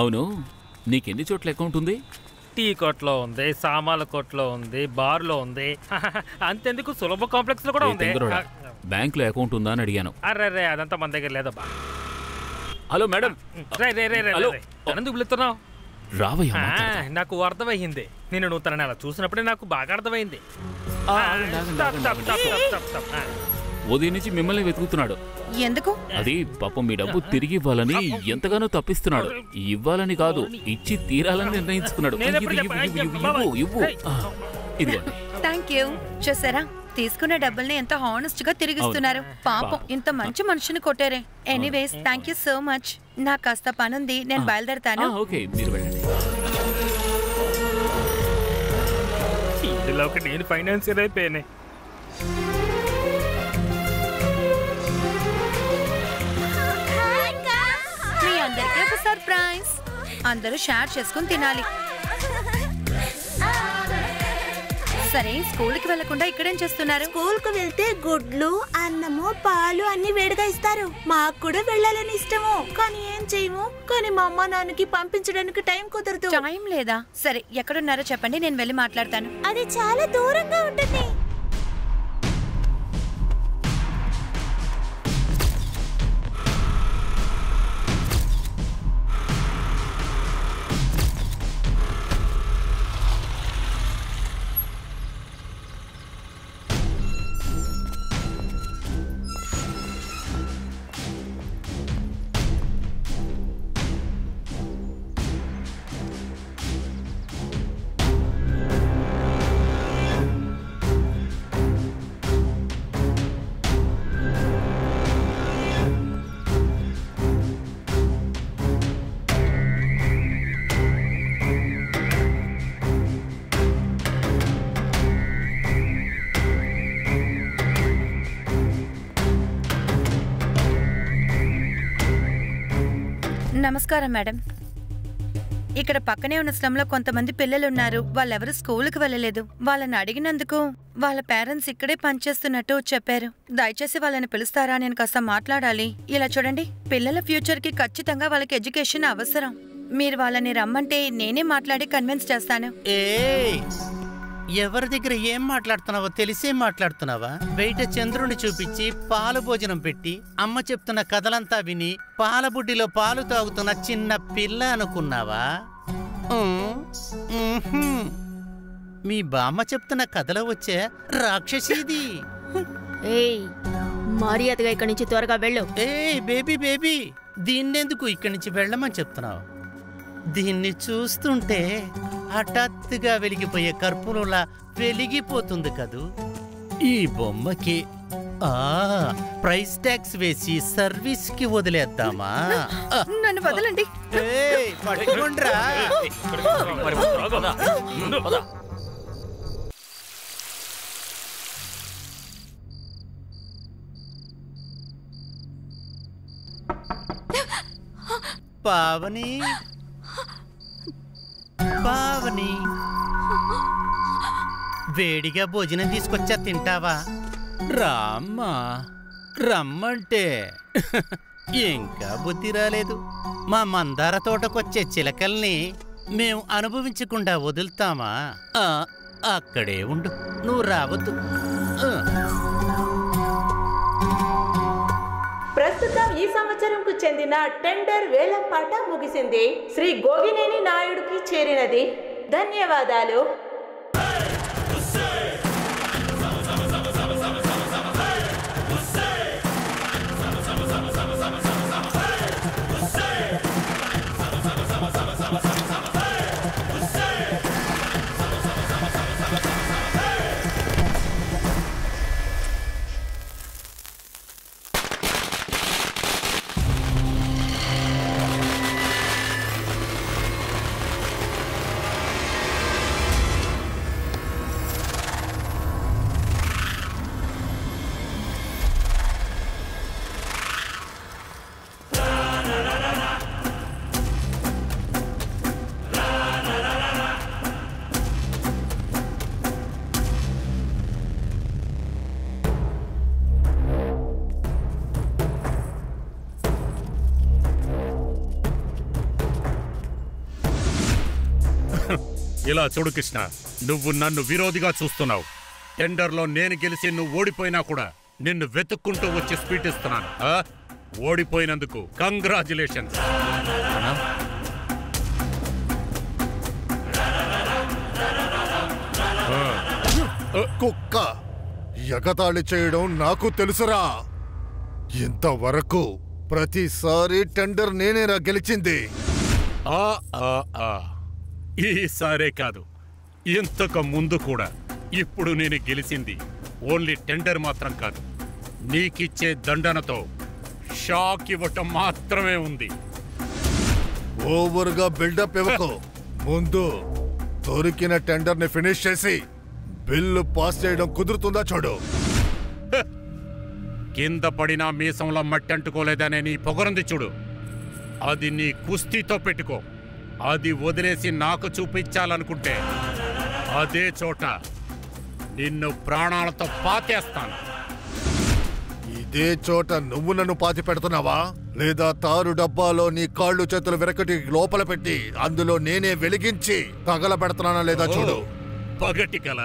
అవును, నీకెన్ని చోట్ల అకౌంట్ ఉంది? టీ కొట్లో ఉంది, సామాన్ల కొట్లో ఉంది, బార్లో ఉంది, అంతెందుకు సులభ కాంప్లెక్స్ లో కూడా ఉంది. బ్యాంక్ లో అకౌంట్ ఉందా అని అడిగాను. అరే అదంతా మన దగ్గర లేదబ్బా. Hello madam. ఎందుకు పిలుస్తున్నావు? రావయ్యా. నాకు అర్థమైంది. నువ్వు తనని అలా చూసినప్పుడే నాకు బాగా అర్థమైంది. ఉదయం నుంచి మిమ్మల్ని వెతుకుతున్నాడు. ఎందుకు? అది పాపం మీ డబ్బు తిరిగి ఇవ్వాలని ఎంతగానో తప్పిస్తున్నాడు. ఇవ్వాలని కాదు, ఇచ్చి తీరాలని నిర్ణయించుకున్నాడు. Thank you. చూసారా, తీసుకున్న డబ్బుల్ని ఎంత హానెస్ట్ గా తిరిగిస్తున్నారు. పాపం, ఇంత మంచి మనిషిని కొట్టారే. Anyways, thank you so much. నాకు కాస్త పనుంది, నేను బయలుదేరతాను. నేను ఫైనాన్షియర్ అయిపోయానే. మీ అందరికీ ఒక సర్ప్రైజ్. అందరూ షేర్ చేసుకుని తినాలి. సరే, స్కూల్ కి వెళ్లకుండా ఇక్కడేం చేస్తున్నారు? స్కూల్ కు వెళ్తే గుడ్లు, అన్నము, పాలు అన్ని వేడిగా ఇస్తారు. మాకు కూడా వెళ్ళాలని ఇష్టము, కానీ ఏం చేయము. కానీ మా అమ్మ నాన్నకి పంపించడానికి టైం కుదరదు. టైం లేదా? సరే, ఎక్కడున్నారో చెప్పండి, నేను వెళ్ళి మాట్లాడతాను. అది చాలా దూరంగా ఉంటుంది. నమస్కారం మేడం. ఇక్కడ పక్కనే ఉన్న స్లమ్ లో కొంతమంది పిల్లలు ఉన్నారు. వాళ్ళెవరు స్కూల్కి వెళ్ళలేదు. వాళ్ళని అడిగినందుకు వాళ్ళ పేరెంట్స్ ఇక్కడే పనిచేస్తున్నట్టు చెప్పారు. దయచేసి వాళ్ళని పిలుస్తారా? నేను కాస్త మాట్లాడాలి. ఇలా చూడండి, పిల్లల ఫ్యూచర్ కి ఖచ్చితంగా వాళ్ళకి ఎడ్యుకేషన్ అవసరం. మీరు వాళ్ళని రమ్మంటే నేనే మాట్లాడి కన్విన్స్ చేస్తాను. ఎవరి దగ్గర ఏం మాట్లాడుతున్నావో తెలిసే మాట్లాడుతున్నావా? బయట చంద్రుని చూపించి పాలు భోజనం పెట్టి అమ్మ చెప్తున్న కథలంతా విని పాలబుడ్డిలో పాలు తాగుతున్న చిన్న పిల్ల అనుకున్నావా? మీ బామ్మ చెప్తున్న కథలో వచ్చే రాక్షసిది. మర్యాదగా ఇక్కడి నుంచి త్వరగా వెళ్ళు. బేబీ బేబీ, దీన్నెందుకు ఇక్కడి నుంచి వెళ్ళమని చెప్తున్నావు? దీన్ని చూస్తుంటే హఠాత్తుగా వెలిగిపోయే కర్పూరంలా వెలిగిపోతుంది కదూ. ఈ బొమ్మకి ప్రైస్ ట్యాక్స్ వేసి సర్వీస్ కి వదిలేద్దామా? నన్ను వదలండి. పట్టుకోండ్రా. పావని, పావని, వేడిగా భోజనం తీసుకొచ్చా, తింటావా? రామ్మా, రమ్మంటే ఇంకా బుద్ధి రాలేదు. మా మందార తోటకొచ్చే చిలకల్ని మేం అనుభవించకుండా వదులుతామా? అక్కడే ఉండు, నువ్వు రావద్దు. ప్రస్తుతం ఈ సంవత్సరంకు చెందిన టెండర్ వేలం పాట ముగిసింది. శ్రీ గోగినేని నాయుడుకి చేరినది. ధన్యవాదాలు. ఇలా చూడు కృష్ణ, నువ్వు నన్ను విరోధిగా చూస్తున్నావు. టెండర్లో నేను గెలిచి నువ్వు ఓడిపోయినా కూడా నిన్ను వెతుక్కుంటూ వచ్చి స్పీట్ ఇస్తున్నాను. ఓడిపోయినందుకు కంగ్రాచులేషన్స్. కుక్క ఎగతాళి చేయడం నాకు తెలుసురా. ఇంతవరకు ప్రతిసారి టెండర్ నేనేరా గెలిచింది. ఈసారే కాదు, ఇంతకు ముందు కూడా. ఇప్పుడు నేను గెలిచింది ఓన్లీ టెండర్ మాత్రం కాదు, నీకిచ్చే దండనతో షాక్ ఇవ్వటం మాత్రమే ఉంది. ఓవర్గా బిల్డప్ ఇవ్వకు. ముందు దొరికిన టెండర్ ని ఫినిష్ చేసి బిల్లు పాస్ చేయడం కుదురుతుందా చూడు. కింద పడినా మీసంలో మట్టి అంటుకోలేదనే నీ పొగరుంది చూడు, అది నీ కుస్తీతో పెట్టుకో. అది వదిలేసి నాకు చూపించాలనుకుంటే అదే చోట నిన్ను ప్రాణాలతో పాతేస్తాను. ఇదే చోట నువ్వు నన్ను పాతి పెడుతున్నావా, లేదా తారు డబ్బాలో నీ కాళ్ళు చేతులు వెరకటి లోపల పెట్టి అందులో నేనే వెలిగించి తగల పెడుతున్నానా లేదా చూడు. పగటి కల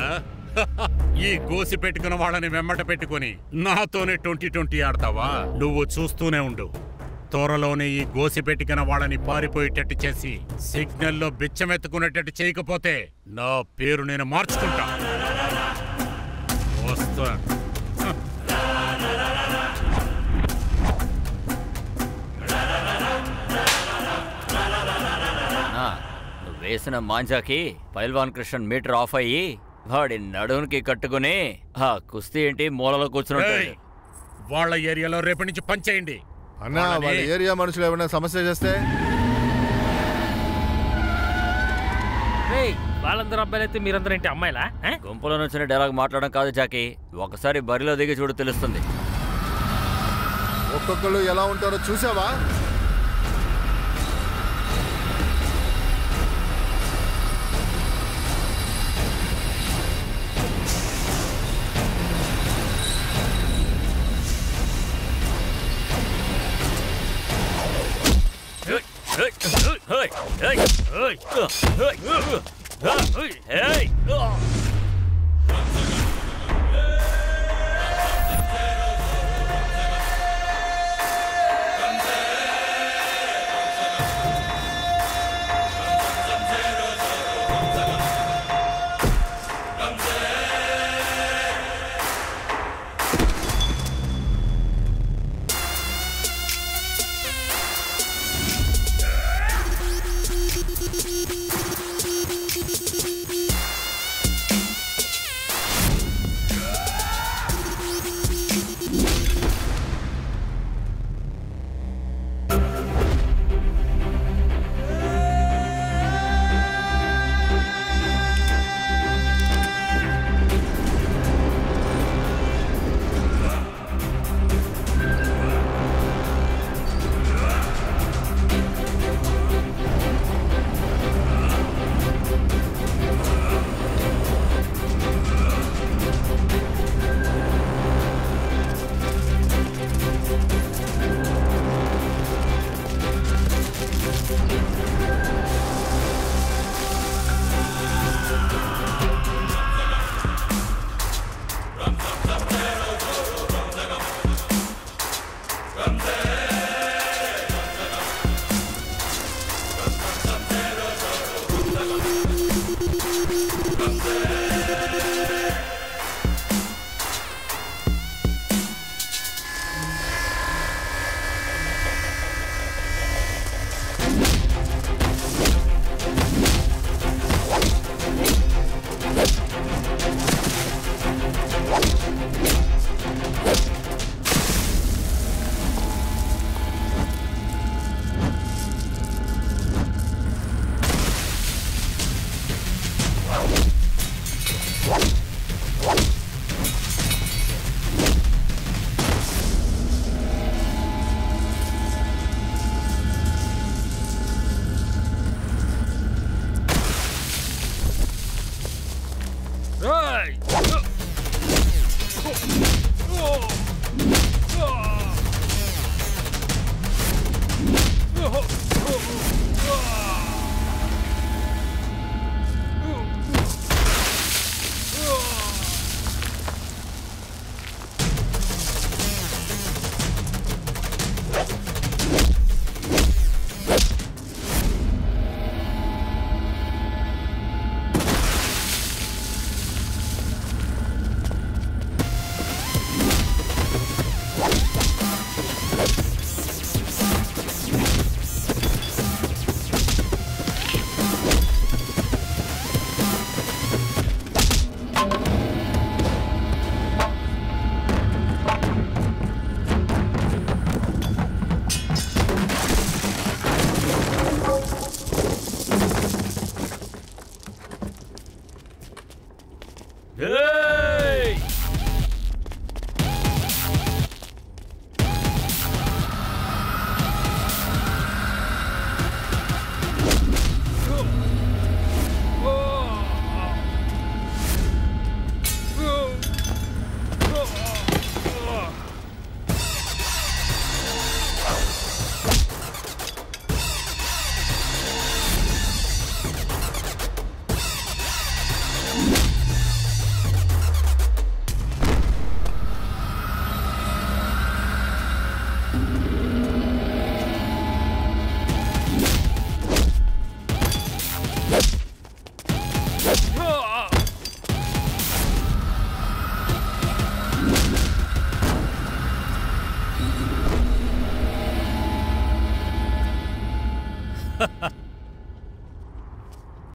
ఈ గోసి పెట్టుకున్న వాళ్ళని వెమ్మట పెట్టుకుని నాతోనే 2020 ఆడతావా? నువ్వు చూస్తూనే ఉండు. త్వరలోనే ఈ గోసి పెట్టుకున్న వాళ్ళని పారిపోయేటట్టు చేసి సిగ్నల్లో బిచ్చమెత్తుకునేటట్టు చేయకపోతే నా పేరు నేను మార్చుకుంటా. వస్తా. నువ్వు వేసిన మాంజాకి పైల్వాన్ కృష్ణన్ మీటర్ ఆఫ్ అయ్యి వాడి నడుముకి కట్టుకుని ఆ కుస్తీ ఏంటి మూలలో కూర్చుని వాళ్ళ ఏరియాలో రేపటి నుంచి పనిచేయండి. అన్నా, వాళ్ళ ఏరియా మనుషులు ఏమైనా సమస్య చేస్తే వాళ్ళందరూ అబ్బాయిలు అయితే మీరందరూ ఏంటి అమ్మాయిలా? గుంపులో నుంచి డైలాగ్ మాట్లాడడం కాదు జాకీ, ఒకసారి బరిలో దిగి చూడు తెలుస్తుంది. ఒక్కొక్కరు ఎలా ఉంటారో చూసావా? Ramsey!